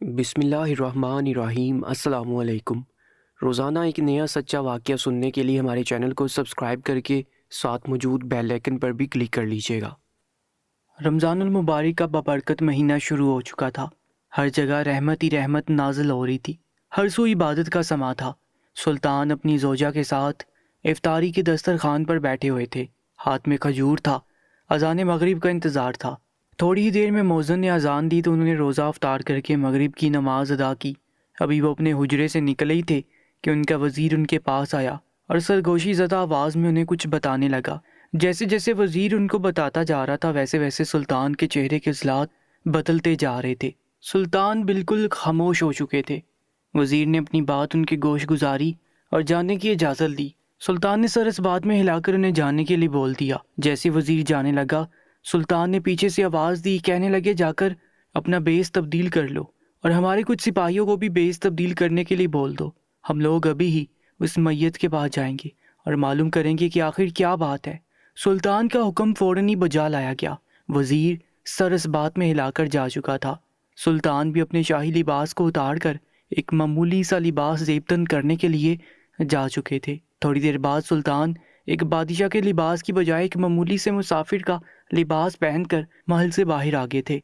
بسم اللہ الرحمن الرحیم۔ السلام علیکم۔ روزانہ ایک نیا سچا واقعہ سننے کے لیے ہمارے چینل کو سبسکرائب کر کے ساتھ موجود بیل آئیکن پر بھی کلک کر لیجیے گا۔ رمضان المبارک کا بابرکت مہینہ شروع ہو چکا تھا۔ ہر جگہ رحمت ہی رحمت نازل ہو رہی تھی۔ ہر سو عبادت کا سما تھا۔ سلطان اپنی زوجہ کے ساتھ افطاری کے دسترخوان پر بیٹھے ہوئے تھے۔ ہاتھ میں کھجور تھا۔ اذان مغرب کا انتظار تھا۔ تھوڑی ہی دیر میں مؤذن نے اذان دی تو انہوں نے روزہ افطار کر کے مغرب کی نماز ادا کی۔ ابھی وہ اپنے حجرے سے نکلے ہی تھے کہ ان کا وزیر ان کے پاس آیا اور سرگوشی زدہ آواز میں انہیں کچھ بتانے لگا۔ جیسے جیسے وزیر ان کو بتاتا جا رہا تھا ویسے ویسے سلطان کے چہرے کے اصلاحات بدلتے جا رہے تھے۔ سلطان بالکل خاموش ہو چکے تھے۔ وزیر نے اپنی بات ان کے گوش گزاری اور جانے کی اجازت دی۔ سلطان نے سر اس بات میں ہلا کر انہیں جانے کے لیے بول دیا۔ جیسے وزیر جانے لگا، سلطان نے پیچھے سے آواز دی، کہنے لگے جا کر اپنا بیس تبدیل کر لو اور ہمارے کچھ سپاہیوں کو بھی بیس تبدیل کرنے کے لیے بول دو۔ ہم لوگ ابھی ہی اس میت کے پاس جائیں گے اور معلوم کریں گے کہ آخر کیا بات ہے۔ سلطان کا حکم فوراً ہی بجا لایا گیا۔ وزیر سر اس بات میں ہلا کر جا چکا تھا۔ سلطان بھی اپنے شاہی لباس کو اتار کر ایک معمولی سا لباس زیبتن کرنے کے لیے جا چکے تھے۔ تھوڑی دیر بعد سلطان ایک بادشاہ کے لباس کی بجائے ایک معمولی سے مسافر کا لباس پہن کر محل سے باہر آ گئے تھے۔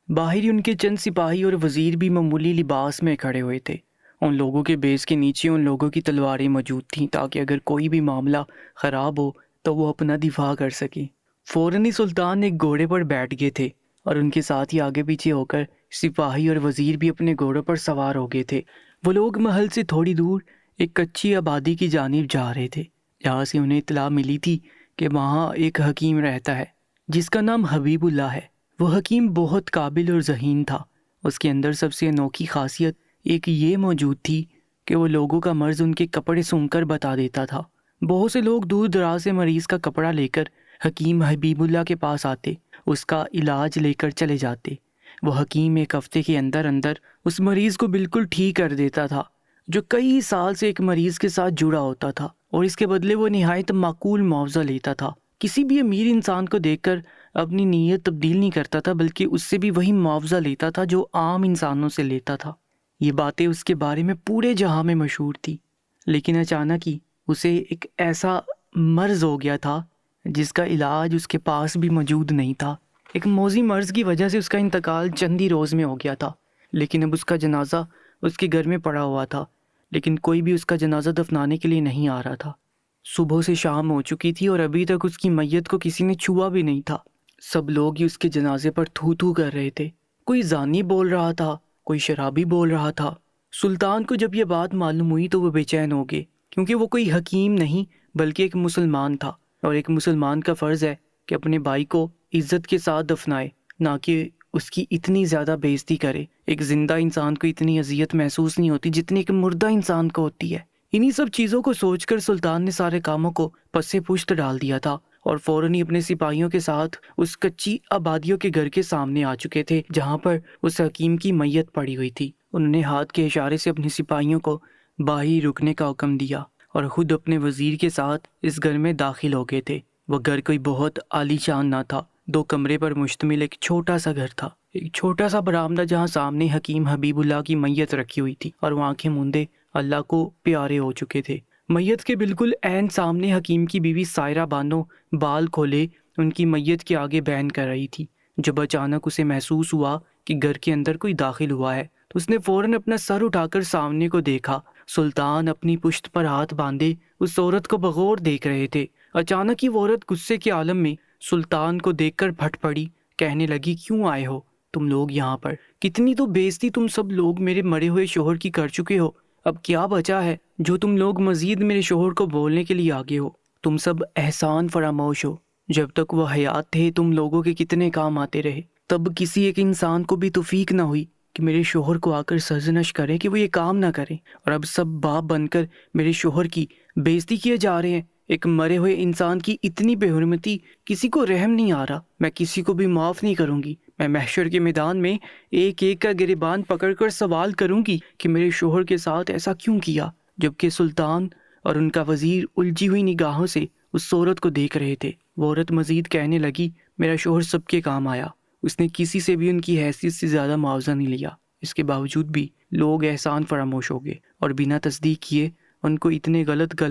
باہر ہی ان کے چند سپاہی اور وزیر بھی معمولی لباس میں کھڑے ہوئے تھے۔ ان لوگوں کے بیس کے نیچے ان لوگوں کی تلواریں موجود تھیں تاکہ اگر کوئی بھی معاملہ خراب ہو تو وہ اپنا دفاع کر سکیں۔ فوراً ہی سلطان ایک گھوڑے پر بیٹھ گئے تھے اور ان کے ساتھ ہی آگے پیچھے ہو کر سپاہی اور وزیر بھی اپنے گھوڑوں پر سوار ہو گئے تھے۔ وہ لوگ محل سے تھوڑی دور ایک کچی آبادی کی جانب جا رہے تھے جہاں سے انہیں اطلاع ملی تھی کہ وہاں ایک حکیم رہتا ہے جس کا نام حبیب اللہ ہے۔ وہ حکیم بہت قابل اور ذہین تھا۔ اس کے اندر سب سے انوکھی خاصیت ایک یہ موجود تھی کہ وہ لوگوں کا مرض ان کے کپڑے سونگھ کر بتا دیتا تھا۔ بہت سے لوگ دور دراز سے مریض کا کپڑا لے کر حکیم حبیب اللہ کے پاس آتے، اس کا علاج لے کر چلے جاتے۔ وہ حکیم ایک ہفتے کے اندر اندر اس مریض کو بالکل ٹھیک کر دیتا تھا جو کئی سال سے ایک مریض کے ساتھ جڑا ہوتا تھا، اور اس کے بدلے وہ نہایت معقول معاوضہ لیتا تھا۔ کسی بھی امیر انسان کو دیکھ کر اپنی نیت تبدیل نہیں کرتا تھا بلکہ اس سے بھی وہی معاوضہ لیتا تھا جو عام انسانوں سے لیتا تھا۔ یہ باتیں اس کے بارے میں پورے جہاں میں مشہور تھی، لیکن اچانک ہی اسے ایک ایسا مرض ہو گیا تھا جس کا علاج اس کے پاس بھی موجود نہیں تھا۔ ایک موذی مرض کی وجہ سے اس کا انتقال چند ہی روز میں ہو گیا تھا، لیکن اب اس کا جنازہ اس کے گھر میں پڑا ہوا تھا، لیکن کوئی بھی اس کا جنازہ دفنانے کے لیے نہیں آ رہا تھا۔ صبح سے شام ہو چکی تھی اور ابھی تک اس کی میت کو کسی نے چھوا بھی نہیں تھا۔ سب لوگ ہی اس کے جنازے پر تھو تھو کر رہے تھے۔ کوئی زانی بول رہا تھا، کوئی شرابی بول رہا تھا۔ سلطان کو جب یہ بات معلوم ہوئی تو وہ بے چین ہو گئے، کیونکہ وہ کوئی حکیم نہیں بلکہ ایک مسلمان تھا، اور ایک مسلمان کا فرض ہے کہ اپنے بھائی کو عزت کے ساتھ دفنائے، نہ کہ اس کی اتنی زیادہ بے عزتی کرے۔ ایک زندہ انسان کو اتنی اذیت محسوس نہیں ہوتی جتنی ایک مردہ انسان کو ہوتی ہے۔ انہی سب چیزوں کو سوچ کر سلطان نے سارے کاموں کو پسے پشت ڈال دیا تھا اور فوراً ہی اپنے سپاہیوں کے ساتھ اس کچی آبادیوں کے گھر کے سامنے آ چکے تھے جہاں پر اس حکیم کی میت پڑی ہوئی تھی۔ انہوں نے ہاتھ کے اشارے سے اپنے سپاہیوں کو باہر رکنے کا حکم دیا اور خود اپنے وزیر کے ساتھ اس گھر میں داخل ہو گئے تھے۔ وہ گھر کوئی بہت عالی شان نہ تھا، 2 کمرے پر مشتمل ایک چھوٹا سا گھر تھا، ایک چھوٹا سا برآمدہ جہاں سامنے حکیم حبیب اللہ کی میت رکھی ہوئی تھی اور وہ آنکھیں موندے اللہ کو پیارے ہو چکے تھے۔ میت کے بالکل عین سامنے حکیم کی بیوی سائرہ بانو بال کھولے ان کی میت کے آگے بیان کر رہی تھی۔ جب اچانک اسے محسوس ہوا کہ گھر کے اندر کوئی داخل ہوا ہے تو اس نے فوراً اپنا سر اٹھا کر سامنے کو دیکھا۔ سلطان اپنی پشت پر ہاتھ باندھے اس عورت کو بغور دیکھ رہے تھے۔ اچانک ہی وہ عورت غصے کے عالم میں سلطان کو دیکھ کر پھٹ پڑی، کہنے لگی کیوں آئے ہو تم لوگ یہاں پر؟ کتنی تو بے عزتی تم سب لوگ میرے مرے ہوئے شوہر کی کر چکے ہو، اب کیا بچا ہے جو تم لوگ مزید میرے شوہر کو بولنے کے لیے آگے ہو؟ تم سب احسان فراموش ہو، جب تک وہ حیات تھے تم لوگوں کے کتنے کام آتے رہے، تب کسی ایک انسان کو بھی توفیق نہ ہوئی کہ میرے شوہر کو آ کر سرزنش کرے کہ وہ یہ کام نہ کریں، اور اب سب باپ بن کر میرے شوہر کی بے عزتی کیے جا رہے ہیں۔ ایک مرے ہوئے انسان کی اتنی بے حرمتی کسی کو رحم نہیں آ رہا، میں کسی کو بھی معاف نہیں کروں گی۔ میں محشر کے میدان میں ایک ایک کا گریبان پکڑ کر سوال کروں گی کہ میرے شوہر کے ساتھ ایسا کیوں کیا، جبکہ سلطان اور ان کا وزیر الجھی ہوئی نگاہوں سے اس عورت کو دیکھ رہے تھے۔ وہ عورت مزید کہنے لگی میرا شوہر سب کے کام آیا، اس نے کسی سے بھی ان کی حیثیت سے زیادہ معاوضہ نہیں لیا۔ اس کے باوجود بھی لوگ احسان فراموش ہو گئے اور بنا تصدیق کیے ان کو اتنے غلط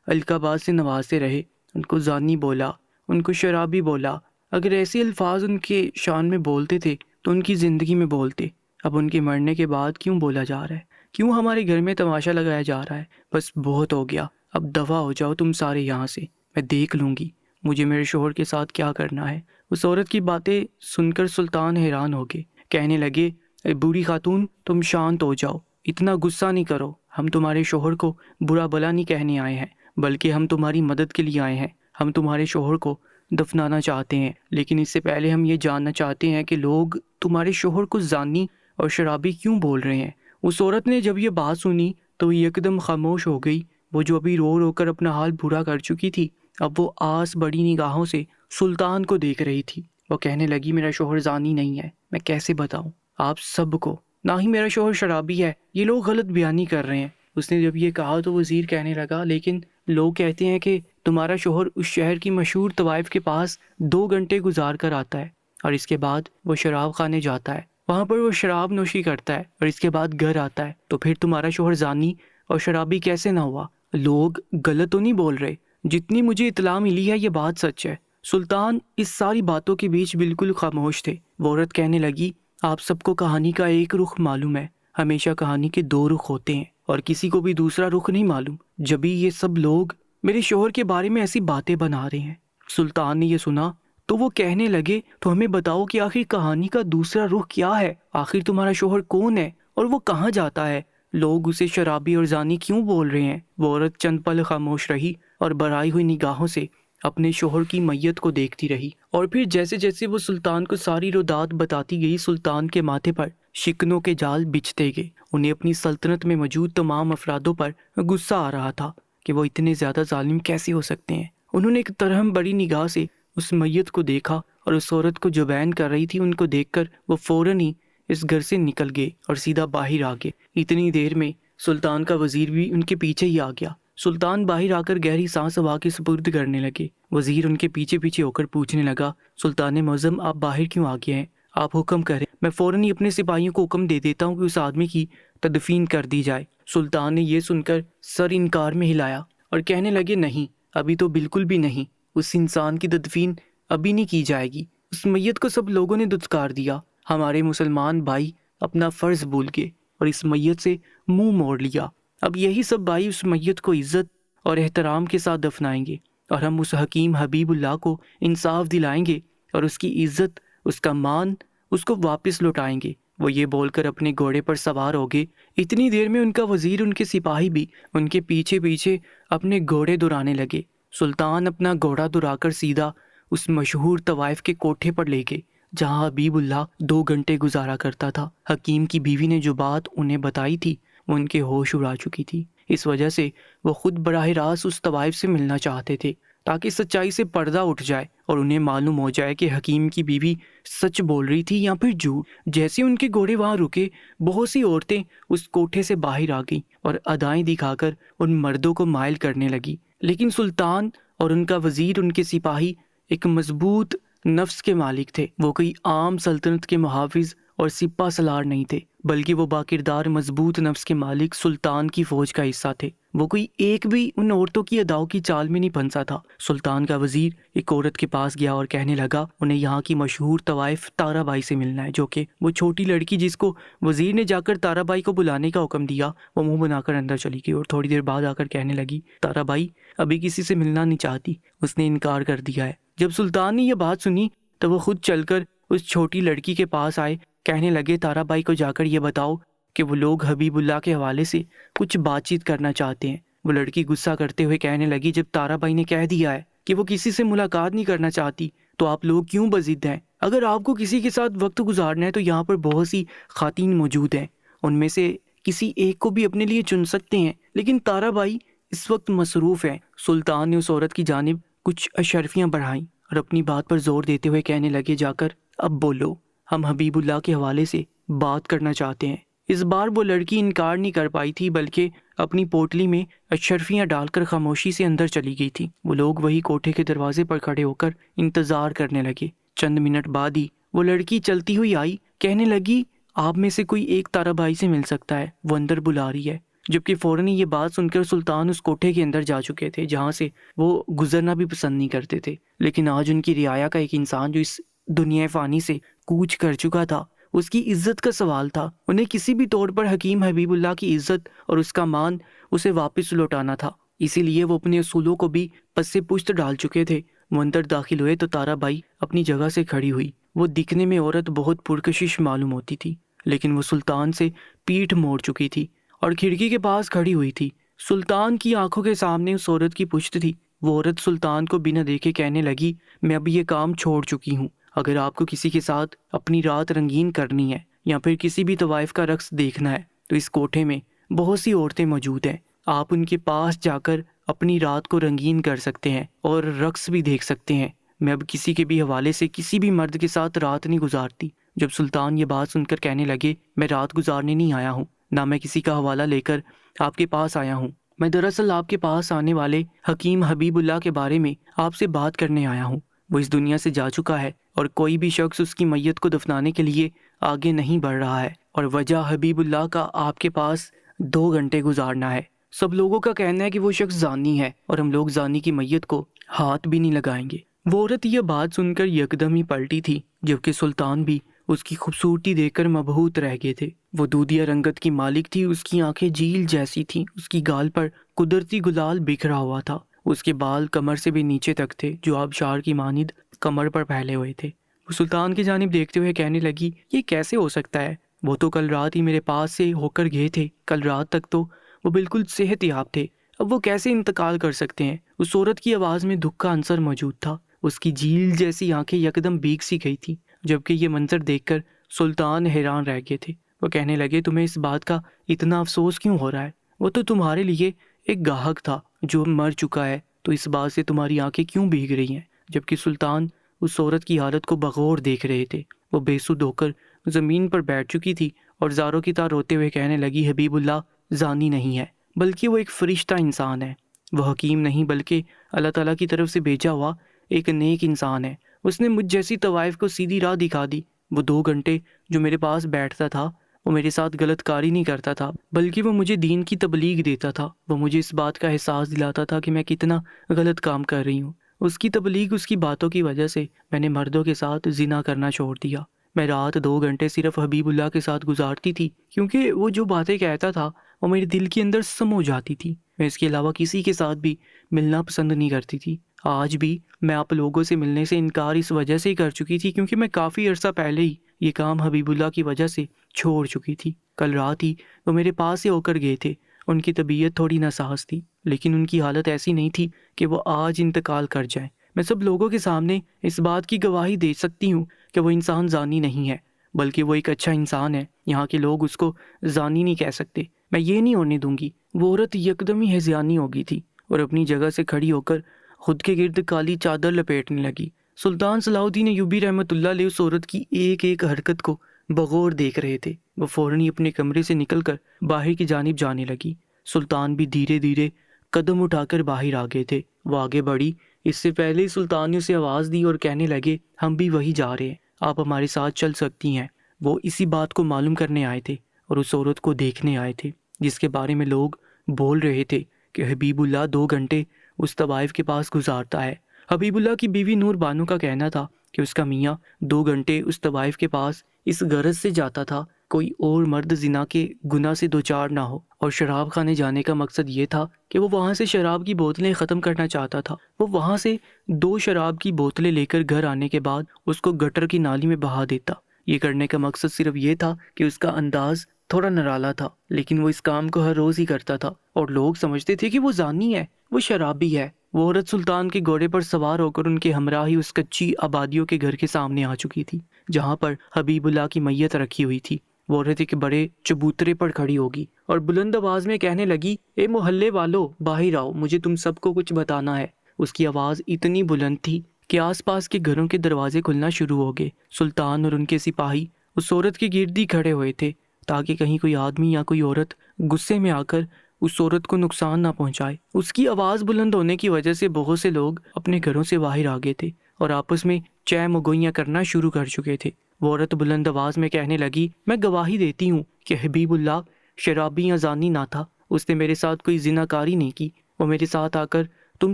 القابات سے نوازتے رہے۔ ان کو زانی بولا، ان کو شرابی بولا۔ اگر ایسے الفاظ ان کے شان میں بولتے تھے تو ان کی زندگی میں بولتے۔ اب ان کے مرنے کے بعد کیوں بولا جا رہا ہے؟ کیوں ہمارے گھر میں تماشا لگایا جا رہا ہے؟ بس بہت ہو گیا، اب دفع ہو جاؤ تم سارے یہاں سے، میں دیکھ لوں گی مجھے میرے شوہر کے ساتھ کیا کرنا ہے۔ اس عورت کی باتیں سن کر سلطان حیران ہو گئے، کہنے لگے اے بوڑھی خاتون، تم شانت ہو جاؤ، اتنا غصہ نہیں کرو، ہم تمہارے شوہر کو برا بلا نہیں کہنے آئے ہیں، بلکہ ہم تمہاری مدد کے لیے آئے ہیں۔ ہم تمہارے شوہر کو دفنانا چاہتے ہیں، لیکن اس سے پہلے ہم یہ جاننا چاہتے ہیں کہ لوگ تمہارے شوہر کو زانی اور شرابی کیوں بول رہے ہیں۔ اس عورت نے جب یہ بات سنی تو یکدم خاموش ہو گئی۔ وہ جو ابھی رو رو کر اپنا حال برا کر چکی تھی، اب وہ آس بڑی نگاہوں سے سلطان کو دیکھ رہی تھی۔ وہ کہنے لگی میرا شوہر زانی نہیں ہے، میں کیسے بتاؤں آپ سب کو، نہ ہی میرا شوہر شرابی ہے، یہ لوگ غلط بیانی کر رہے ہیں۔ اس نے جب یہ کہا تو وزیر کہنے لگا لیکن لوگ کہتے ہیں کہ تمہارا شوہر اس شہر کی مشہور طوائف کے پاس 2 گھنٹے گزار کر آتا ہے اور اس کے بعد وہ شراب خانے جاتا ہے، وہاں پر وہ شراب نوشی کرتا ہے اور اس کے بعد گھر آتا ہے، تو پھر تمہارا شوہر زانی اور شرابی کیسے نہ ہوا؟ لوگ غلط تو نہیں بول رہے، جتنی مجھے اطلاع ملی ہے یہ بات سچ ہے۔ سلطان اس ساری باتوں کے بیچ بالکل خاموش تھے۔ وہ عورت کہنے لگی آپ سب کو کہانی کا ایک رخ معلوم ہے، ہمیشہ کہانی کے 2 رخ ہوتے ہیں اور کسی کو بھی دوسرا رخ نہیں معلوم۔ جبھی یہ سب لوگ میرے شوہر کے بارے میں ایسی باتیں بنا رہے ہیں۔ سلطان نے یہ سنا تو وہ کہنے لگے تو ہمیں بتاؤ کہ آخر کہانی کا دوسرا رخ کیا ہے؟ آخر تمہارا شوہر کون ہے اور وہ کہاں جاتا ہے؟ لوگ اسے شرابی اور زانی کیوں بول رہے ہیں؟ وہ عورت چند پل خاموش رہی اور بھرائی ہوئی نگاہوں سے اپنے شوہر کی میت کو دیکھتی رہی، اور پھر جیسے جیسے وہ سلطان کو ساری رودات بتاتی گئی، سلطان کے ماتھے پر شکنوں کے جال بچھتے گئے۔ انہیں اپنی سلطنت میں موجود تمام افرادوں پر غصہ آ رہا تھا کہ وہ اتنے زیادہ ظالم کیسے ہو سکتے ہیں۔ انہوں نے ایک ترہم بڑی نگاہ سے اس میت کو دیکھا اور اس عورت کو جو بین کر رہی تھی ان کو دیکھ کر وہ فوراً ہی اس گھر سے نکل گئے اور سیدھا باہر آ گئے۔ اتنی دیر میں سلطان کا وزیر بھی ان کے پیچھے ہی آ گیا۔ سلطان باہر آ کر گہری سانس ہوا کے سپرد کرنے لگے۔ وزیر ان کے پیچھے پیچھے ہو کر پوچھنے لگا سلطان معظم آپ باہر کیوں آ گئے ہیں؟ آپ حکم کریں، میں فوراً ہی اپنے سپاہیوں کو حکم دے دیتا ہوں کہ اس آدمی کی تدفین کر دی جائے۔ سلطان نے یہ سن کر سر انکار میں ہلایا اور کہنے لگے نہیں، ابھی تو بالکل بھی نہیں، اس انسان کی تدفین ابھی نہیں کی جائے گی۔ اس میت کو سب لوگوں نے دھتکار دیا، ہمارے مسلمان بھائی اپنا فرض بھول گئے اور اس میت سے منہ موڑ لیا۔ اب یہی سب بھائی اس میت کو عزت اور احترام کے ساتھ دفنائیں گے اور ہم اس حکیم حبیب اللہ کو انصاف دلائیں گے اور اس کی عزت، اس کا مان اس کو واپس لوٹائیں گے۔ وہ یہ بول کر اپنے گھوڑے پر سوار ہو گئے۔ اتنی دیر میں ان کا وزیر، ان کے سپاہی بھی ان کے پیچھے پیچھے اپنے گھوڑے دوڑانے لگے۔ سلطان اپنا گھوڑا دوڑا کر سیدھا اس مشہور طوائف کے کوٹھے پر لے گئے جہاں حبیب اللہ 2 گھنٹے گزارا کرتا تھا۔ حکیم کی بیوی نے جو بات انہیں بتائی تھی وہ ان کے ہوش اڑا چکی تھی، اس وجہ سے وہ خود براہ راست اس طوائف سے ملنا چاہتے تھے تاکہ سچائی سے پردہ اٹھ جائے اور انہیں معلوم ہو جائے کہ حکیم کی بیوی سچ بول رہی تھی یا پھر جھوٹ۔ جیسے ان کے گھوڑے وہاں رکے، بہت سی عورتیں اس کوٹھے سے باہر آ گئیں اور ادائیں دکھا کر ان مردوں کو مائل کرنے لگی، لیکن سلطان اور ان کا وزیر، ان کے سپاہی ایک مضبوط نفس کے مالک تھے۔ وہ کوئی عام سلطنت کے محافظ اور سپہ سالار نہیں تھے، بلکہ وہ باکردار مضبوط نفس کے مالک سلطان کی فوج کا حصہ تھے۔ وہ کوئی ایک بھی ان عورتوں کی اداؤں کی چال میں نہیں پھنسا تھا۔ سلطان کا وزیر ایک عورت کے پاس گیا اور کہنے لگا انہیں یہاں کی مشہور طوائف تارا بائی سے ملنا ہے، جو کہ وہ چھوٹی لڑکی جس کو وزیر نے جا کر تارا بائی کو بلانے کا حکم دیا، وہ منہ بنا کر اندر چلی گئی اور تھوڑی دیر بعد آ کر کہنے لگی تارا بائی ابھی کسی سے ملنا نہیں چاہتی، اس نے انکار کر دیا ہے۔ جب سلطان نے یہ بات سنی تو وہ خود چل کر اس چھوٹی لڑکی کے پاس آئے، کہنے لگے تارا بائی کو جا کر یہ بتاؤ کہ وہ لوگ حبیب اللہ کے حوالے سے کچھ بات چیت کرنا چاہتے ہیں۔ وہ لڑکی غصہ کرتے ہوئے کہنے لگی جب تارا بائی نے کہہ دیا ہے کہ وہ کسی سے ملاقات نہیں کرنا چاہتی تو آپ لوگ کیوں بضد ہیں؟ اگر آپ کو کسی کے ساتھ وقت گزارنا ہے تو یہاں پر بہت سی خواتین موجود ہیں، ان میں سے کسی ایک کو بھی اپنے لیے چن سکتے ہیں، لیکن تارا بائی اس وقت مصروف ہے۔ سلطان نے اس عورت کی جانب کچھ اشرفیاں بڑھائیں اور اپنی بات پر زور دیتے ہوئے کہنے لگے جا کر اب بولو، ہم حبیب اللہ کے حوالے سے بات کرنا چاہتے ہیں۔ اس بار وہ لڑکی انکار نہیں کر پائی تھی، بلکہ اپنی پوٹلی میں اشرفیاں ڈال کر خاموشی سے اندر چلی گئی تھی۔ وہ لوگ وہی کوٹھے کے دروازے پر کھڑے ہو کر انتظار کرنے لگے۔ چند منٹ بعد ہی وہ لڑکی چلتی ہوئی آئی، کہنے لگی آپ میں سے کوئی ایک تارا بھائی سے مل سکتا ہے، وہ اندر بلا رہی ہے۔ جبکہ فوراً یہ بات سن کر سلطان اس کوٹھے کے اندر جا چکے تھے جہاں سے وہ گزرنا بھی پسند نہیں کرتے تھے، لیکن آج ان کی رعایا کا ایک انسان جو اس دنیا فانی سے کوچ کر چکا تھا، اس کی عزت کا سوال تھا۔ انہیں کسی بھی طور پر حکیم حبیب اللہ کی عزت اور اس کا مان اسے واپس لوٹانا تھا، اسی لیے وہ اپنے اصولوں کو بھی پس سے پشت ڈال چکے تھے۔ وہ اندر داخل ہوئے تو تارا بائی اپنی جگہ سے کھڑی ہوئی۔ وہ دکھنے میں عورت بہت پرکشش معلوم ہوتی تھی، لیکن وہ سلطان سے پیٹھ موڑ چکی تھی اور کھڑکی کے پاس کھڑی ہوئی تھی۔ سلطان کی آنکھوں کے سامنے اس عورت کی پشت تھی۔ وہ عورت سلطان کو بنا دیکھے کہنے لگی، میں اب یہ کام چھوڑ چکی ہوں۔ اگر آپ کو کسی کے ساتھ اپنی رات رنگین کرنی ہے یا پھر کسی بھی طوائف کا رقص دیکھنا ہے تو اس کوٹھے میں بہت سی عورتیں موجود ہیں، آپ ان کے پاس جا کر اپنی رات کو رنگین کر سکتے ہیں اور رقص بھی دیکھ سکتے ہیں۔ میں اب کسی کے بھی حوالے سے کسی بھی مرد کے ساتھ رات نہیں گزارتی۔ جب سلطان یہ بات سن کر کہنے لگے، میں رات گزارنے نہیں آیا ہوں، نہ میں کسی کا حوالہ لے کر آپ کے پاس آیا ہوں، میں دراصل آپ کے پاس آنے والے حکیم حبیب اللہ کے بارے میں آپ سے بات کرنے آیا ہوں۔ وہ اس دنیا سے جا چکا ہے اور کوئی بھی شخص اس کی میت کو دفنانے کے لیے آگے نہیں بڑھ رہا ہے، اور وجہ حبیب اللہ کا آپ کے پاس 2 گھنٹے گزارنا ہے۔ سب لوگوں کا کہنا ہے کہ وہ شخص زانی ہے اور ہم لوگ زانی کی میت کو ہاتھ بھی نہیں لگائیں گے۔ وہ عورت یہ بات سن کر یکدم ہی پلٹی تھی، جبکہ سلطان بھی اس کی خوبصورتی دیکھ کر مبہوت رہ گئے تھے۔ وہ دودھیا رنگت کی مالک تھی، اس کی آنکھیں جھیل جیسی تھیں، اس کی گال پر قدرتی گلال بکھرا ہوا تھا، اس کے بال کمر سے بھی نیچے تک تھے جو آبشار کی مانند کمر پر پھیلے ہوئے تھے۔ وہ سلطان کی جانب دیکھتے ہوئے کہنے لگی، یہ کیسے ہو سکتا ہے؟ وہ تو کل رات ہی میرے پاس سے ہو کر گئے تھے، کل رات تک تو وہ بالکل صحت یاب تھے، اب وہ کیسے انتقال کر سکتے ہیں؟ اس عورت کی آواز میں دکھ کا عنصر موجود تھا، اس کی جھیل جیسی آنکھیں یکدم بھیگ سی گئی تھی۔ جبکہ یہ منظر دیکھ کر سلطان حیران رہ گئے تھے۔ وہ کہنے لگے، تمہیں اس بات کا اتنا افسوس کیوں ہو رہا ہے؟ وہ تو تمہارے لیے ایک گاہک تھا جو مر چکا ہے، تو اس بات سے تمہاری آنکھیں کیوں بھیگ رہی ہیں؟ جبکہ سلطان اس عورت کی حالت کو بغور دیکھ رہے تھے۔ وہ بے سود ہو کر زمین پر بیٹھ چکی تھی اور زاروں کی طرح روتے ہوئے کہنے لگی، حبیب اللہ زانی نہیں ہے، بلکہ وہ ایک فرشتہ انسان ہے۔ وہ حکیم نہیں بلکہ اللہ تعالیٰ کی طرف سے بھیجا ہوا ایک نیک انسان ہے۔ اس نے مجھ جیسی طوائف کو سیدھی راہ دکھا دی۔ وہ 2 گھنٹے جو میرے پاس بیٹھتا تھا وہ میرے ساتھ غلط کاری نہیں کرتا تھا، بلکہ وہ مجھے دین کی تبلیغ دیتا تھا۔ وہ مجھے اس بات کا احساس دلاتا تھا کہ میں کتنا غلط کام کر رہی ہوں۔ اس کی تبلیغ، اس کی باتوں کی وجہ سے میں نے مردوں کے ساتھ زنا کرنا چھوڑ دیا۔ میں رات 2 گھنٹے صرف حبیب اللہ کے ساتھ گزارتی تھی، کیونکہ وہ جو باتیں کہتا تھا وہ میرے دل کے اندر سمو جاتی تھی۔ میں اس کے علاوہ کسی کے ساتھ بھی ملنا پسند نہیں کرتی تھی۔ آج بھی میں آپ لوگوں سے ملنے سے انکار اس وجہ سے ہی کر چکی تھی کیونکہ میں کافی عرصہ پہلے ہی یہ کام حبیب اللہ کی وجہ سے چھوڑ چکی تھی۔ کل رات ہی وہ میرے پاس سے ہو کر گئے تھے۔ ان کی طبیعت تھوڑی ناساز تھی، لیکن ان کی حالت ایسی نہیں تھی کہ وہ آج انتقال کر جائیں۔ میں سب لوگوں کے سامنے اس بات کی گواہی دے سکتی ہوں کہ وہ انسان زانی نہیں ہے، بلکہ وہ ایک اچھا انسان ہے۔ یہاں کے لوگ اس کو زانی نہیں کہہ سکتے۔ میں یہ نہیں ہونے دوں گی۔ وہ عورت یکدم ہی ہذیانی ہو گئی تھی اور اپنی جگہ سے کھڑی ہو کر خود کے گرد کالی چادر لپیٹنے لگی۔ سلطان صلاح الدین ایوبی رحمۃ اللہ علیہ اس عورت کی ایک ایک حرکت کو بغور دیکھ رہے تھے۔ وہ فوراً ہی اپنے کمرے سے نکل کر باہر کی جانب جانے لگی۔ سلطان بھی دھیرے دھیرے قدم اٹھا کر باہر آ گئے تھے۔ وہ آگے بڑھی، اس سے پہلے ہی سلطان نے اسے آواز دی اور کہنے لگے، ہم بھی وہی جا رہے ہیں، آپ ہمارے ساتھ چل سکتی ہیں۔ وہ اسی بات کو معلوم کرنے آئے تھے اور اس عورت کو دیکھنے آئے تھے جس کے بارے میں لوگ بول رہے تھے کہ حبیب اللہ 2 گھنٹے اس طوائف کے پاس گزارتا ہے۔ حبیب اللہ کی بیوی نور بانو کا کہنا تھا کہ اس کا میاں 2 گھنٹے اس طوائف کے پاس اس غرض سے جاتا تھا کوئی اور مرد زنا کے گناہ سے دوچار نہ ہو، اور شراب خانے جانے کا مقصد یہ تھا کہ وہ وہاں سے شراب کی بوتلیں ختم کرنا چاہتا تھا۔ وہ وہاں سے 2 شراب کی بوتلیں لے کر گھر آنے کے بعد اس کو گٹر کی نالی میں بہا دیتا۔ یہ کرنے کا مقصد صرف یہ تھا کہ اس کا انداز تھوڑا نرالا تھا، لیکن وہ اس کام کو ہر روز ہی کرتا تھا اور لوگ سمجھتے تھے کہ وہ زانی ہے، وہ شرابی ہے۔ وہ عورت سلطان کے گھوڑے پر سوار ہو کر ان کے ہمراہ ہی اس کچی آبادیوں کے گھر کے سامنے آ چکی تھی جہاں پر حبیب اللہ کی میت رکھی ہوئی تھی۔ وہ عورت ایک بڑے چبوترے پر کھڑی ہوگی اور بلند آواز میں کہنے لگی، اے محلے والو، باہر آؤ، مجھے تم سب کو کچھ بتانا ہے۔ اس کی آواز اتنی بلند تھی کہ آس پاس کے گھروں کے دروازے کھلنا شروع ہو گئے۔ سلطان اور ان کے سپاہی اس عورت کے گرد ہی کھڑے ہوئے تھے تاکہ کہیں کوئی آدمی یا کوئی عورت غصے میں آ کر اس عورت کو نقصان نہ پہنچائے۔ اس کی آواز بلند ہونے کی وجہ سے بہت سے لوگ اپنے گھروں سے باہر آ گئے تھے اور آپس میں چہ مگوئیاں کرنا شروع کر چکے تھے۔ وہ عورت بلند آواز میں کہنے لگی، میں گواہی دیتی ہوں کہ حبیب اللہ شرابی یا زانی نہ تھا، اس نے میرے ساتھ کوئی زنا کاری نہیں کی، وہ میرے ساتھ آ کر تم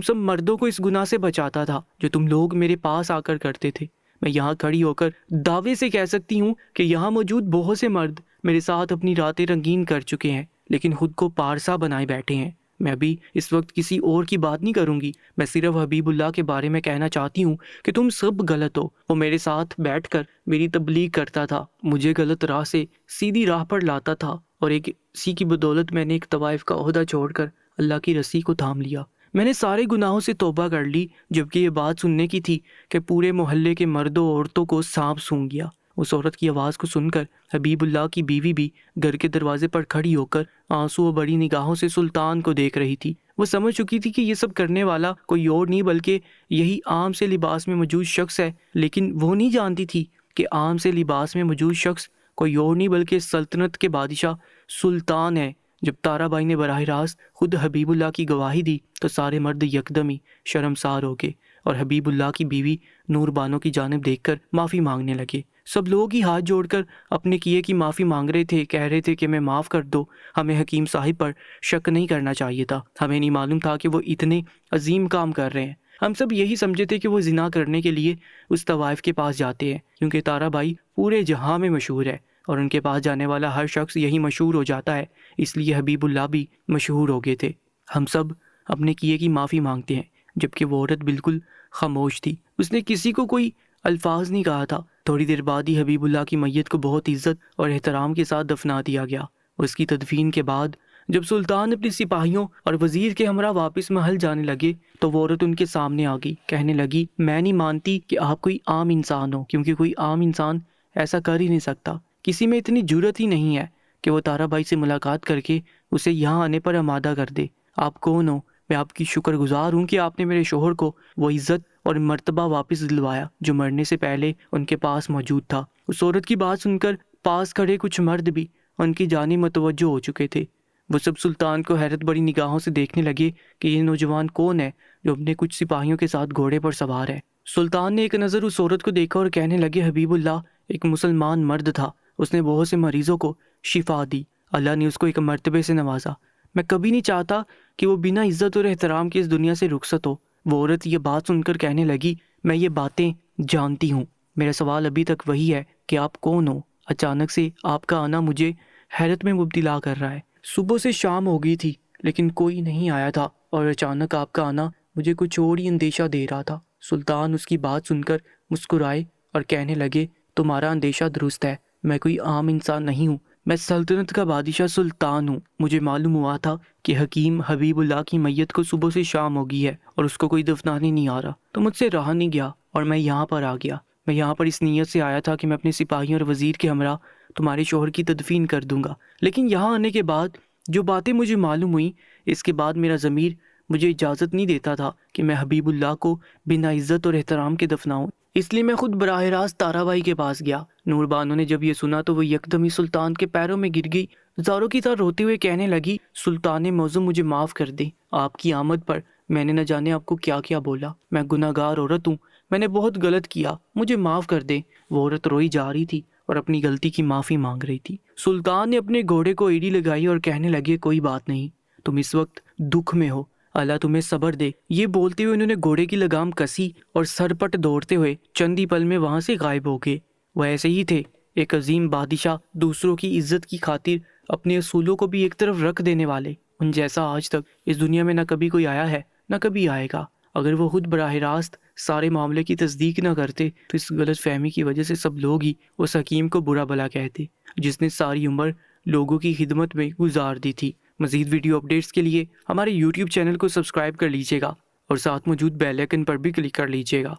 سب مردوں کو اس گناہ سے بچاتا تھا جو تم لوگ میرے پاس آ کر کرتے تھے۔ میں یہاں کھڑی ہو کر دعوے سے کہہ سکتی ہوں کہ یہاں موجود بہت سے مرد میرے ساتھ اپنی راتیں رنگین کر چکے ہیں، لیکن خود کو پارسا بنائے بیٹھے ہیں۔ میں ابھی اس وقت کسی اور کی بات نہیں کروں گی، میں صرف حبیب اللہ کے بارے میں کہنا چاہتی ہوں کہ تم سب غلط ہو۔ وہ میرے ساتھ بیٹھ کر میری تبلیغ کرتا تھا، مجھے غلط راہ سے سیدھی راہ پر لاتا تھا، اور ایک اسی کی بدولت میں نے ایک طوائف کا عہدہ چھوڑ کر اللہ کی رسی کو تھام لیا۔ میں نے سارے گناہوں سے توبہ کر لی، جبکہ یہ بات سننے کی تھی کہ پورے محلے کے مردوں عورتوں کو سانپ سونگھ گیا۔ اس عورت کی آواز کو سن کر حبیب اللہ کی بیوی بھی گھر کے دروازے پر کھڑی ہو کر آنسو و بڑی نگاہوں سے سلطان کو دیکھ رہی تھی۔ وہ سمجھ چکی تھی کہ یہ سب کرنے والا کوئی اور نہیں بلکہ یہی عام سے لباس میں موجود شخص ہے، لیکن وہ نہیں جانتی تھی کہ عام سے لباس میں موجود شخص کوئی اور نہیں بلکہ سلطنت کے بادشاہ سلطان ہے۔ جب تارا بائی نے براہ راست خود حبیب اللہ کی گواہی دی تو سارے مرد یکدم ہی شرمسار ہو گئے اور حبیب اللہ کی بیوی نور بانو کی جانب دیکھ کر معافی مانگنے لگے۔ سب لوگ ہی ہاتھ جوڑ کر اپنے کیے کی معافی مانگ رہے تھے، کہہ رہے تھے کہ میں معاف کر دو، ہمیں حکیم صاحب پر شک نہیں کرنا چاہیے تھا، ہمیں نہیں معلوم تھا کہ وہ اتنے عظیم کام کر رہے ہیں۔ ہم سب یہی سمجھے تھے کہ وہ زنا کرنے کے لیے اس طوائف کے پاس جاتے ہیں، کیونکہ تارا بائی پورے جہاں میں مشہور ہے اور ان کے پاس جانے والا ہر شخص یہی مشہور ہو جاتا ہے، اس لیے حبیب اللہ بھی مشہور ہو گئے تھے۔ ہم سب اپنے کیے کی معافی مانگتے ہیں، جبکہ وہ عورت بالکل خاموش تھی، اس نے کسی کو کوئی الفاظ نہیں کہا تھا۔ تھوڑی دیر بعد ہی حبیب اللہ کی میت کو بہت عزت اور احترام کے ساتھ دفنا دیا گیا۔ اس کی تدفین کے بعد جب سلطان اپنے سپاہیوں اور وزیر کے ہمراہ واپس محل جانے لگے تو وہ عورت ان کے سامنے آ گئی، کہنے لگی، میں نہیں مانتی کہ آپ کوئی عام انسان ہو، کیونکہ کوئی عام انسان ایسا کر ہی نہیں سکتا۔ کسی میں اتنی جرت ہی نہیں ہے کہ وہ تارا بائی سے ملاقات کر کے اسے یہاں آنے پر آمادہ کر دے۔ آپ کون ہو؟ میں آپ کی شکر گزار ہوں کہ آپ نے میرے شوہر کو وہ عزت اور مرتبہ واپس دلوایا جو مرنے سے پہلے ان کے پاس موجود تھا۔ اس عورت کی بات سن کر پاس کھڑے کچھ مرد بھی ان کی جانب متوجہ ہو چکے تھے۔ وہ سب سلطان کو حیرت بڑی نگاہوں سے دیکھنے لگے کہ یہ نوجوان کون ہے جو اپنے کچھ سپاہیوں کے ساتھ گھوڑے پر سوار ہے۔ سلطان نے ایک نظر اس عورت کو دیکھا اور کہنے لگے، حبیب اللہ ایک مسلمان مرد تھا، اس نے بہت سے مریضوں کو شفا دی، اللہ نے اس کو ایک مرتبے سے نوازا۔ میں کبھی نہیں چاہتا کہ وہ بنا عزت اور احترام کے اس دنیا سے رخصت ہو۔ وہ عورت یہ بات سن کر کہنے لگی، میں یہ باتیں جانتی ہوں، میرا سوال ابھی تک وہی ہے کہ آپ کون ہو؟ اچانک سے آپ کا آنا مجھے حیرت میں مبتلا کر رہا ہے۔ صبح سے شام ہو گئی تھی لیکن کوئی نہیں آیا تھا، اور اچانک آپ کا آنا مجھے کچھ اور ہی اندیشہ دے رہا تھا۔ سلطان اس کی بات سن کر مسکرائے اور کہنے لگے، تمہارا اندیشہ درست ہے، میں کوئی عام انسان نہیں ہوں، میں سلطنت کا بادشاہ سلطان ہوں۔ مجھے معلوم ہوا تھا کہ حکیم حبیب اللہ کی میت کو صبح سے شام ہو گئی ہے اور اس کو کوئی دفنانے نہیں آ رہا، تو مجھ سے رہا نہیں گیا اور میں یہاں پر آ گیا۔ میں یہاں پر اس نیت سے آیا تھا کہ میں اپنے سپاہیوں اور وزیر کے ہمراہ تمہارے شوہر کی تدفین کر دوں گا، لیکن یہاں آنے کے بعد جو باتیں مجھے معلوم ہوئیں، اس کے بعد میرا ضمیر مجھے اجازت نہیں دیتا تھا کہ میں حبیب اللہ کو بنا عزت اور احترام کے دفناؤں، اس لیے میں خود براہ راست تارا بائی کے پاس گیا۔ نور بانو نے جب یہ سنا تو وہ یکدم ہی سلطان کے پیروں میں گر گئی، زاروں کی طرح روتے ہوئے کہنے لگی، سلطان معظم مجھے معاف کر دے، آپ کی آمد پر میں نے نہ جانے آپ کو کیا کیا بولا، میں گناہ گار عورت ہوں، میں نے بہت غلط کیا، مجھے معاف کر دے۔ وہ عورت روئی جا رہی تھی اور اپنی غلطی کی معافی مانگ رہی تھی۔ سلطان نے اپنے گھوڑے کو ایڑی لگائی اور کہنے لگے، کوئی بات نہیں، تم اس وقت دکھ میں ہو، اللہ تمہیں صبر دے۔ یہ بولتے ہوئے انہوں نے گھوڑے کی لگام کسی اور سرپٹ دوڑتے ہوئے چند ہی پل میں وہاں سے غائب ہو گئے۔ وہ ایسے ہی تھے، ایک عظیم بادشاہ، دوسروں کی عزت کی خاطر اپنے اصولوں کو بھی ایک طرف رکھ دینے والے، ان جیسا آج تک اس دنیا میں نہ کبھی کوئی آیا ہے نہ کبھی آئے گا۔ اگر وہ خود براہ راست سارے معاملے کی تصدیق نہ کرتے تو اس غلط فہمی کی وجہ سے سب لوگ ہی اس حکیم کو برا بھلا کہتے جس نے ساری عمر لوگوں کی خدمت میں گزار دی تھی۔ مزید ویڈیو اپڈیٹس کے لیے ہمارے YouTube چینل کو سبسکرائب کر لیجیے گا اور ساتھ موجود بیل آئکن پر بھی کلک کر لیجیے گا۔